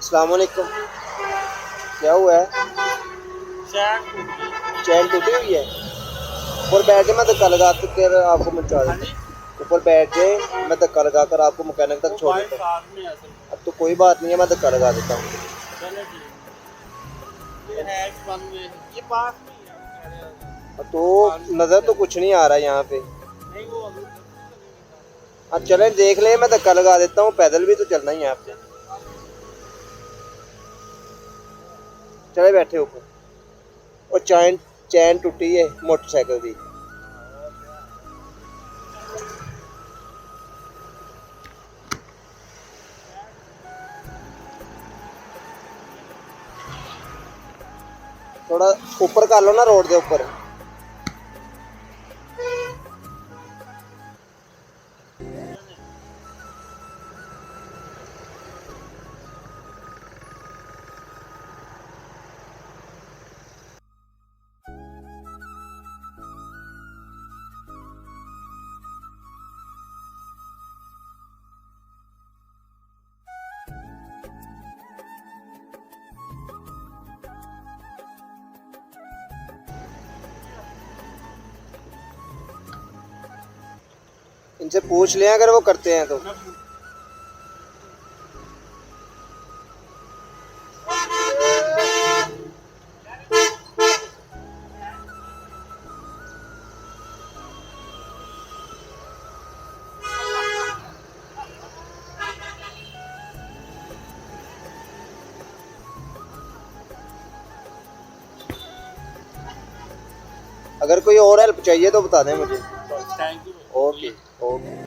अस्सलाम वालेकुम। क्या हुआ है? चैन टूटी हुई है। ऊपर बैठ के मैं धक्का लगा कर आपको मचा देता हूँ। ऊपर बैठ के मैं धक्का लगा कर आपको मैकेनिक तक छोड़ देता हूँ। अब तो कोई बात नहीं है, मैं धक्का लगा देता हूँ। तो नज़र तो कुछ नहीं आ रहा है यहाँ पे। अब चले देख ले, मैं धक्का लगा देता हूँ। पैदल भी तो चलना ही है आपसे। चले बैठे ऊपर। और चैन चैन टूटी है मोटरसाइकिल की। थोड़ा ऊपर कर लो ना, रोड के ऊपर। इनसे पूछ लें अगर वो करते हैं तो। अगर कोई और हेल्प चाहिए तो बता दें मुझे। Thank you. Okay okay.